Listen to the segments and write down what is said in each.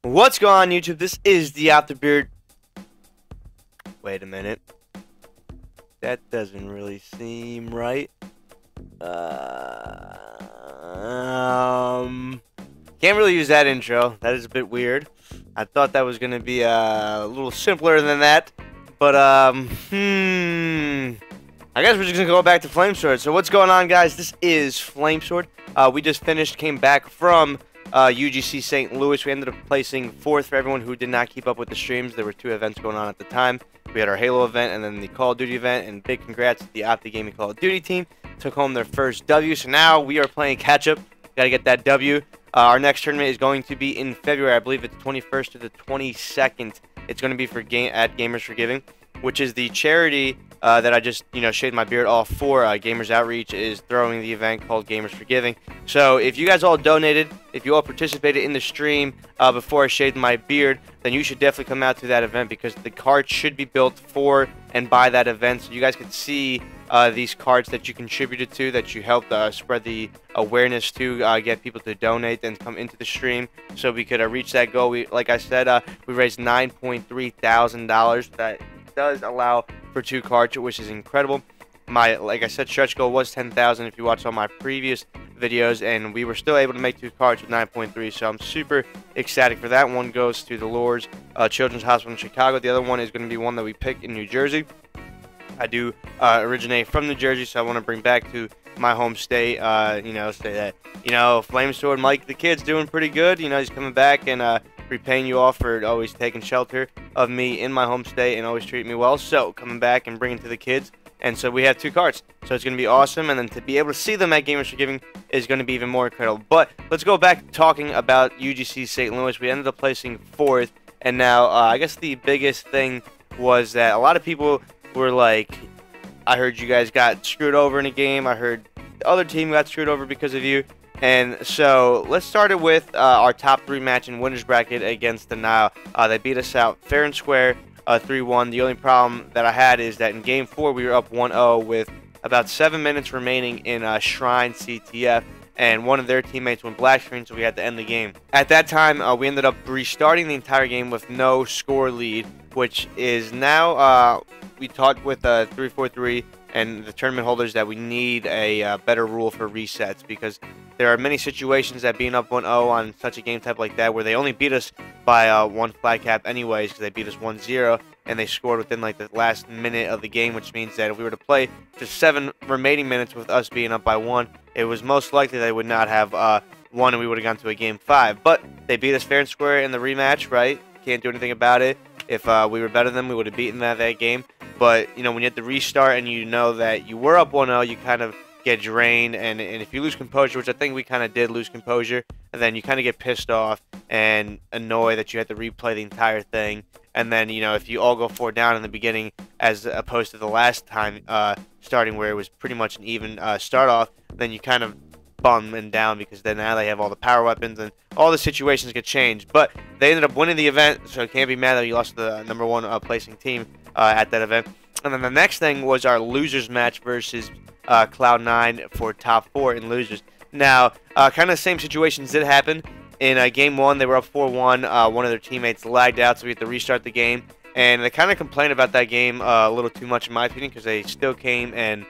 What's going on, YouTube? This is the Afterbeard. Wait a minute. That doesn't really seem right. Can't really use that intro. That is a bit weird. I thought that was gonna be a little simpler than that, but I guess we're just gonna go back to Flamesword. So what's going on, guys? This is Flamesword. We just came back from UGC St. Louis. We ended up placing 4th for everyone who did not keep up with the streams. There were 2 events going on at the time. We had our Halo event and then the Call of Duty event, and big congrats to the Opti Gaming Call of Duty team. Took home their first W, so now we are playing catch-up. Got to get that W. Our next tournament is going to be in February. I believe it's 21st to the 22nd. It's going to be for at Gamers for Giving, which is the charity that I just, shaved my beard off for. Gamers Outreach is throwing the event called Gamers for Giving. So if you guys all donated, if you all participated in the stream before I shaved my beard, then you should definitely come out to that event, because the cards should be built for and by that event. So you guys can see these cards that you contributed to, that you helped spread the awareness to, get people to donate and come into the stream so we could reach that goal. Like I said, we raised $9.3 thousand. That does allow for 2 cards, which is incredible. Like I said, stretch goal was 10,000 if you watched all my previous videos, and we were still able to make 2 cards with 9.3, so I'm super ecstatic for that. One goes to the Lourdes Children's Hospital in Chicago. The other one is going to be one that we picked in New Jersey. I do originate from New Jersey, so I want to bring back to my home state, say that, Flamesword Mike the kid's doing pretty good. He's coming back and repaying you all for always taking shelter of me in my home state and always treating me well. So coming back and bringing to the kids. And so we have 2 cards. So it's going to be awesome. And then to be able to see them at Gamers for Giving is going to be even more incredible. But let's go back to talking about UGC St. Louis. We ended up placing 4th. And now I guess the biggest thing was that a lot of people were like, I heard you guys got screwed over in a game. I heard the other team got screwed over because of you. And so let's start it with our top 3 match in winners bracket against the Nile. They beat us out fair and square, 3-1. The only problem that I had is that in game 4 we were up 1-0 with about 7 minutes remaining in Shrine CTF, and one of their teammates went black screen, so we had to end the game. At that time, we ended up restarting the entire game with no score lead, which is now we talked with 343 and the tournament holders that we need a better rule for resets, because there are many situations that being up 1-0 on such a game type like that, where they only beat us by 1 flag cap anyways, because they beat us 1-0 and they scored within like the last minute of the game, which means that if we were to play just 7 remaining minutes with us being up by 1, it was most likely they would not have won and we would have gone to a game 5. But they beat us fair and square in the rematch, right? Can't do anything about it. If we were better than them, we would have beaten that game. But, when you have to restart and you know that you were up 1-0, you kind of get drained. And if you lose composure, which I think we kind of did lose composure, and then you kind of get pissed off and annoyed that you had to replay the entire thing. And then, if you all go 4 down in the beginning as opposed to the last time starting where it was pretty much an even start off, then you kind of bum and down, because then now they have all the power weapons and all the situations get changed. But they ended up winning the event, so can't be mad that you lost to the number 1 placing team at that event. And then the next thing was our losers match versus Cloud9 for top 4 in losers. Now, kind of the same situations did happen. In game 1, they were up 4-1. One of their teammates lagged out, so we had to restart the game. And they kind of complained about that game a little too much, in my opinion, because they still came and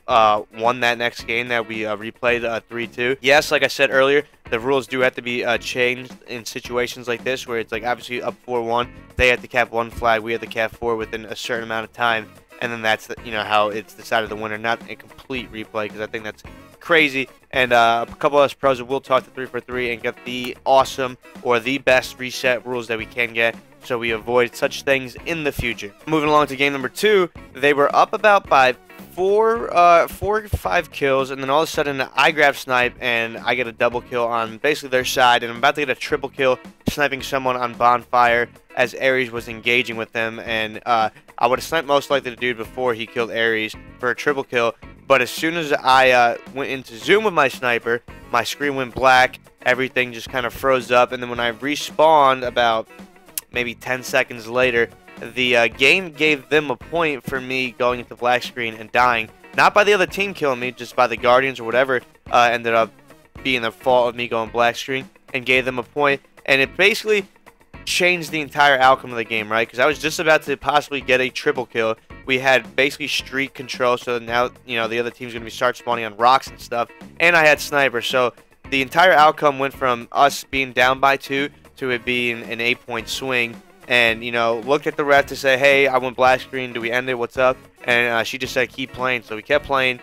won that next game that we replayed 3-2. Yes, like I said earlier, the rules do have to be changed in situations like this, where it's like obviously up 4-1. They had to cap 1 flag, we had to cap 4 within a certain amount of time, and then that's how it's decided the winner, not a complete replay, because I think that's crazy. And a couple of us pros will talk to 343 and get the awesome or the best reset rules that we can get, so we avoid such things in the future. Moving along to game number 2, they were up about by 4 or 5 kills, and then all of a sudden I grab snipe and I get a double kill on basically their side, and I'm about to get a triple kill sniping someone on bonfire as Ares was engaging with them. And I would have sniped most likely the dude before he killed Ares for a triple kill, but as soon as I went into zoom with my sniper, my screen went black, everything just kind of froze up, and then when I respawned about maybe 10 seconds later, the game gave them a point for me going into black screen and dying. Not by the other team killing me, just by the Guardians or whatever ended up being the fault of me going black screen, and gave them a point. And it basically changed the entire outcome of the game, right? Because I was just about to possibly get a triple kill. We had basically streak control, so now, you know, the other team's going to be start spawning on rocks and stuff. And I had sniper, so the entire outcome went from us being down by 2 to it being an 8-point swing. And, you know, looked at the ref to say, hey, I went black screen. Do we end it? What's up? And she just said, keep playing. So we kept playing.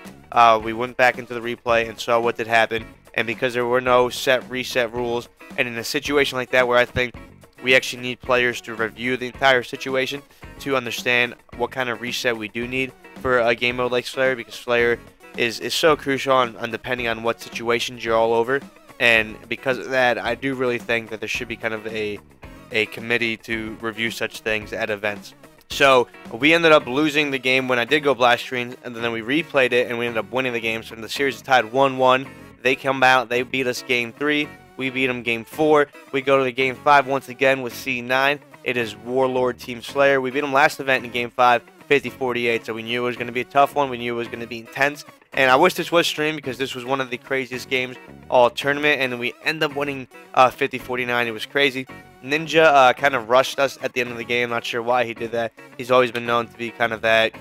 We went back into the replay and saw what did happen. And because there were no set reset rules, and in a situation like that where I think we actually need players to review the entire situation to understand what kind of reset we do need for a game mode like Slayer, because Slayer is so crucial on depending on what situations you're all over. And because of that, I do really think that there should be kind of a committee to review such things at events. So we ended up losing the game when I did go black screen, and then we replayed it and we ended up winning the game. So the series is tied 1-1. They come out, they beat us game 3. We beat them game 4. We go to the game 5 once again with C9. It is Warlord Team Slayer. We beat them last event in game 5, 50-48. So we knew it was going to be a tough one. We knew it was going to be intense. And I wish this was streamed because this was one of the craziest games all tournament. And then we end up winning 50-49. It was crazy. Ninja kind of rushed us at the end of the game. Not sure why he did that. He's always been known to be kind of that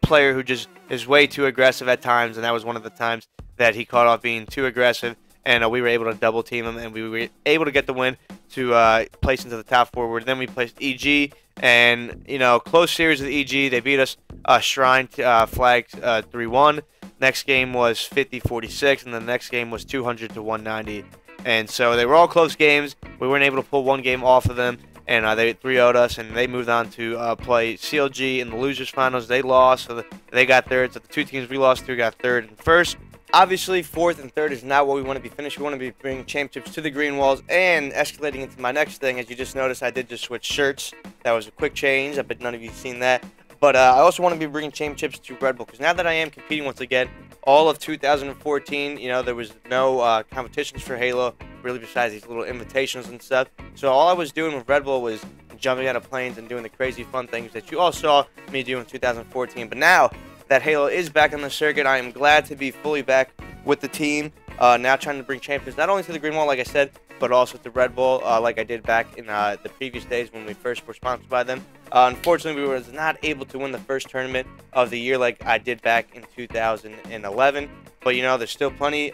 player who just is way too aggressive at times. And that was one of the times that he caught off being too aggressive. And we were able to double team him, and we were able to get the win to place into the top forward. Then we placed EG, and, you know, close series with EG. They beat us Shrine flags 3-1. Next game was 50-46, and the next game was 200-190. And so they were all close games. We weren't able to pull one game off of them, and they 3-0'd us, and they moved on to play CLG in the losers finals. They lost, so they got third. So the two teams we lost to got third and first. Obviously, 4th and 3rd is not what we want to be finished. We want to be bringing championships to the green walls and escalating into my next thing. As you just noticed, I did just switch shirts. That was a quick change. I bet none of you have seen that. But I also want to be bringing championships to Red Bull, because now that I am competing once again, all of 2014, you know, there was no competitions for Halo, really, besides these little invitations and stuff. So all I was doing with Red Bull was jumping out of planes and doing the crazy fun things that you all saw me do in 2014. But now that Halo is back on the circuit, I am glad to be fully back with the team. Now trying to bring champions not only to the green wall, like I said, but also to Red Bull, like I did back in the previous days when we first were sponsored by them. Unfortunately, we were not able to win the first tournament of the year like I did back in 2011. But, you know, there's still plenty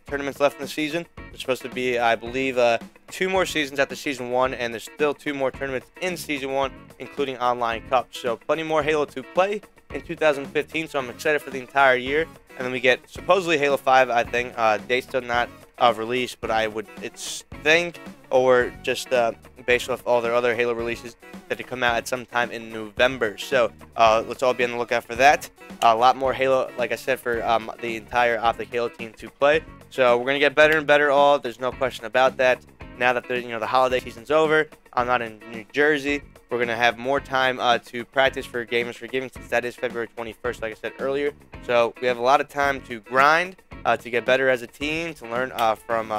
tournaments left in the season. There's supposed to be, I believe, 2 more seasons after Season 1, and there's still 2 more tournaments in Season 1, including online cups. So plenty more Halo to play in 2015, so I'm excited for the entire year. And then we get supposedly Halo 5, I think. Date's still not released, but it's think, or just based off all their other Halo releases, that they come out at some time in November. So let's all be on the lookout for that. A lot more Halo, like I said, for the entire Optic Halo team to play. So we're gonna get better and better. There's no question about that. Now that the holiday season's over, I'm not in New Jersey. We're going to have more time to practice for Gamers for Giving, since that is February 21st, like I said earlier. So we have a lot of time to grind, to get better as a team, to learn from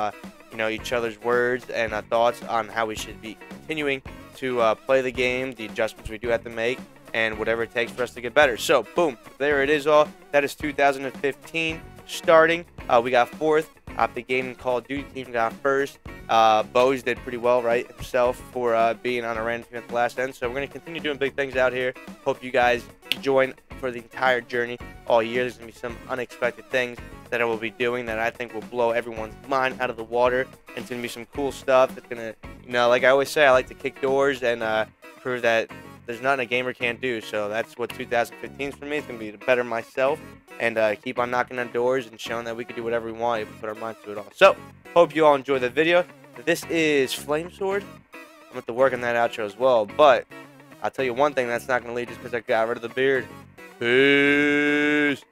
each other's words and thoughts on how we should be continuing to play the game, the adjustments we do have to make, and whatever it takes for us to get better. So, boom, there it is all. That is 2015 starting. We got 4th. Optic Gaming Call of Duty team got 1st. Bose did pretty well, right, himself, for being on a random team at the last end. So we're going to continue doing big things out here. Hope you guys join for the entire journey all year. There's going to be some unexpected things that I will be doing that I think will blow everyone's mind out of the water. And it's going to be some cool stuff. It's going to, like I always say, I like to kick doors and prove that there's nothing a gamer can't do. So that's what 2015 is for me. It's going to be to better myself and keep on knocking on doors and showing that we can do whatever we want if we put our minds to it all. So, hope you all enjoy the video. This is Flamesword. I'm going to have to work on that outro as well. But I'll tell you one thing that's not going to lead just because I got rid of the beard. Peace.